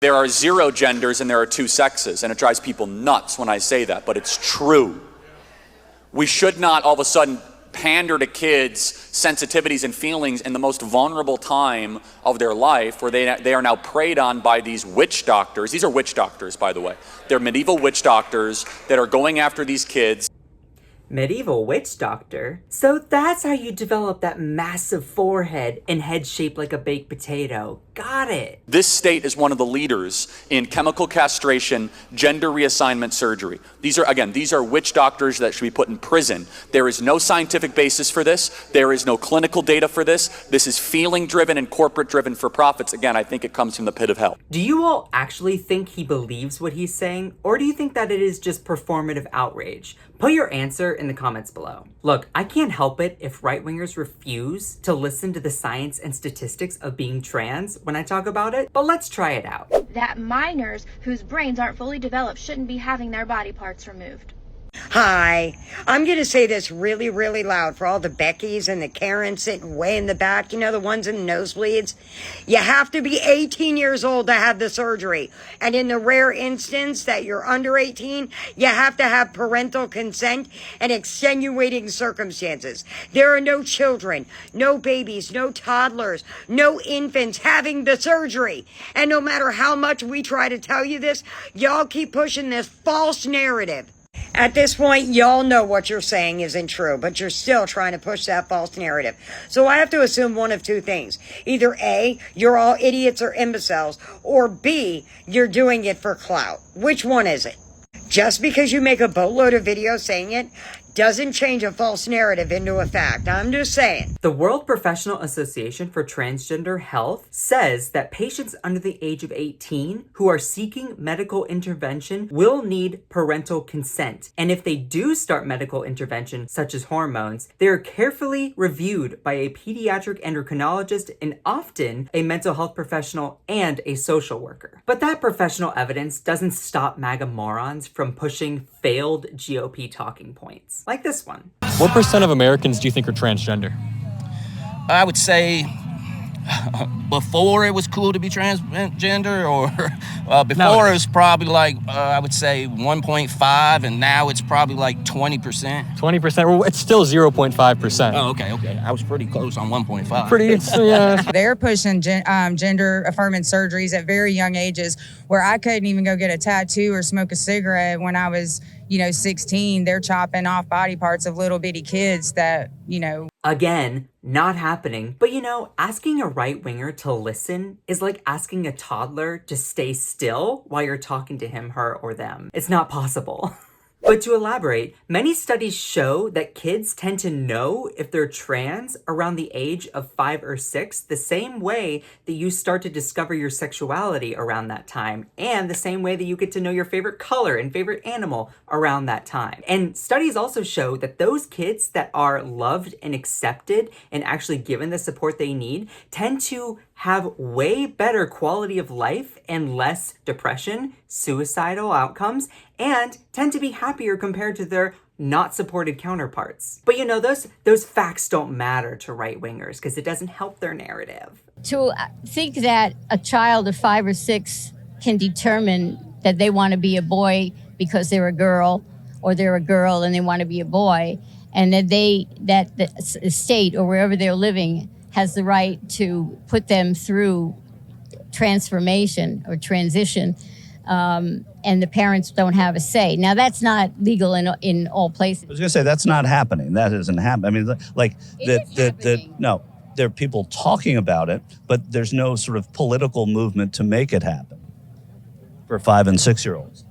There are 0 genders and there are 2 sexes, and it drives people nuts when I say that, but it's true. We should not all of a sudden pander to kids' sensitivities and feelings in the most vulnerable time of their life, where they are now preyed on by these witch doctors. These are witch doctors, by the way. They're medieval witch doctors that are going after these kids. Medieval witch doctor? So that's how you develop that massive forehead and head shaped like a baked potato. Got it. This state is one of the leaders in chemical castration, gender reassignment surgery. These are witch doctors that should be put in prison. There is no scientific basis for this. There is no clinical data for this. This is feeling driven and corporate driven for profits. Again, I think it comes from the pit of hell. Do you all actually think he believes what he's saying? Or do you think that it is just performative outrage? Put your answer in the comments below. Look, I can't help it if right-wingers refuse to listen to the science and statistics of being trans when I talk about it, but let's try it out. That minors whose brains aren't fully developed shouldn't be having their body parts removed. Hi, I'm going to say this really, really loud for all the Beckys and the Karens sitting way in the back, you know, the ones in the nosebleeds. You have to be 18 years old to have the surgery. And in the rare instance that you're under 18, you have to have parental consent and extenuating circumstances. There are no children, no babies, no toddlers, no infants having the surgery. And no matter how much we try to tell you this, y'all keep pushing this false narrative. At this point, y'all know what you're saying isn't true, but you're still trying to push that false narrative. So I have to assume one of 2 things. Either A, you're all idiots or imbeciles, or B, you're doing it for clout. Which one is it? Just because you make a boatload of videos saying it doesn't change a false narrative into a fact. I'm just saying. The World Professional Association for Transgender Health says that patients under the age of 18 who are seeking medical intervention will need parental consent. And if they do start medical intervention, such as hormones, they are carefully reviewed by a pediatric endocrinologist and often a mental health professional and a social worker. But that professional evidence doesn't stop MAGA morons from pushing failed GOP talking points. Like this one. What % of Americans do you think are transgender? I would say before it was cool to be transgender, or before it was probably like, I would say 1.5, and now it's probably like 20%. 20%? Well, it's still 0.5%. Oh, okay. I was pretty close on 1.5. Yeah. They're pushing gender affirming surgeries at very young ages, where I couldn't even go get a tattoo or smoke a cigarette when I was 16. They're chopping off body parts of little bitty kids that, Again, not happening. But asking a right-winger to listen is like asking a toddler to stay still while you're talking to him, her, or them. It's not possible. But to elaborate, many studies show that kids tend to know if they're trans around the age of 5 or 6, the same way that you start to discover your sexuality around that time, and the same way that you get to know your favorite color and favorite animal around that time. And studies also show that those kids that are loved and accepted and actually given the support they need tend to have way better quality of life and less depression, suicidal outcomes, and tend to be happier compared to their not supported counterparts. But those facts don't matter to right-wingers because it doesn't help their narrative. To think that a child of 5 or 6 can determine that they want to be a boy because they're a girl, or they're a girl and they want to be a boy, and that the state or wherever they're living has the right to put them through transformation or transition, and the parents don't have a say. Now, that's not legal in all places. I was going to say, that's not happening. That isn't happening. I mean, no, there are people talking about it, but there's no sort of political movement to make it happen for 5 and 6-year-olds.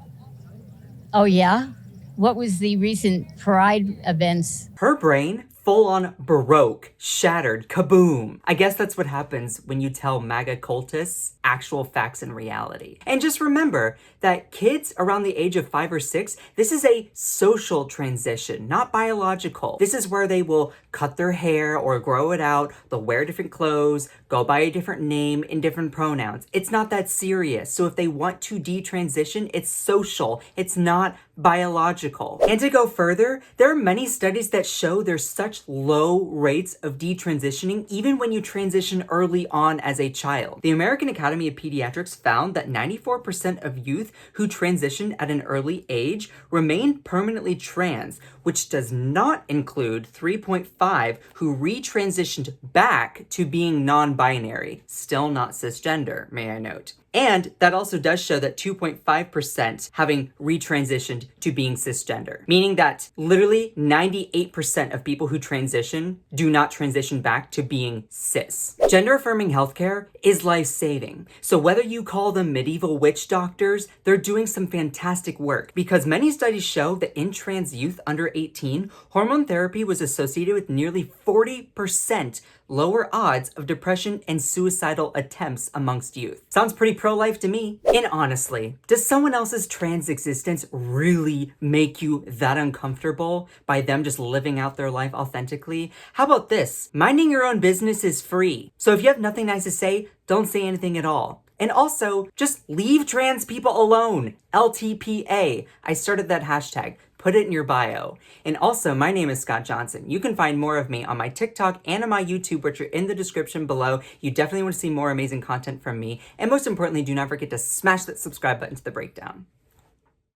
Oh, yeah? What was the recent Pride events? Her brain, full on Baroque, shattered, kaboom. I guess that's what happens when you tell MAGA cultists actual facts and reality. And just remember that kids around the age of 5 or 6, this is a social transition, not biological. This is where they will cut their hair or grow it out, they'll wear different clothes, go by a different name and different pronouns. It's not that serious. So if they want to detransition, it's social, it's not biological. And to go further, there are many studies that show there's such low rates of detransitioning even when you transition early on as a child. The American Academy of Pediatrics found that 94% of youth who transition at an early age remain permanently trans, which does not include 3.5 who retransitioned back to being non-binary, still not cisgender, may I note. And that also does show that 2.5% having retransitioned to being cisgender, meaning that literally 98% of people who transition do not transition back to being cis. Gender-affirming healthcare is life-saving. So whether you call them medieval witch doctors, they're doing some fantastic work because many studies show that in trans youth under 18, hormone therapy was associated with nearly 40% lower odds of depression and suicidal attempts amongst youth. Sounds pretty pro-life to me. And honestly, does someone else's trans existence really make you that uncomfortable by them just living out their life authentically? How about this? Minding your own business is free. So if you have nothing nice to say, don't say anything at all. And also, just leave trans people alone. LTPA. I started that hashtag. Put it in your bio. And also, my name is Scott Johnson. You can find more of me on my TikTok and on my YouTube, which are in the description below. You definitely want to see more amazing content from me. And most importantly, do not forget to smash that subscribe button to the breakdown.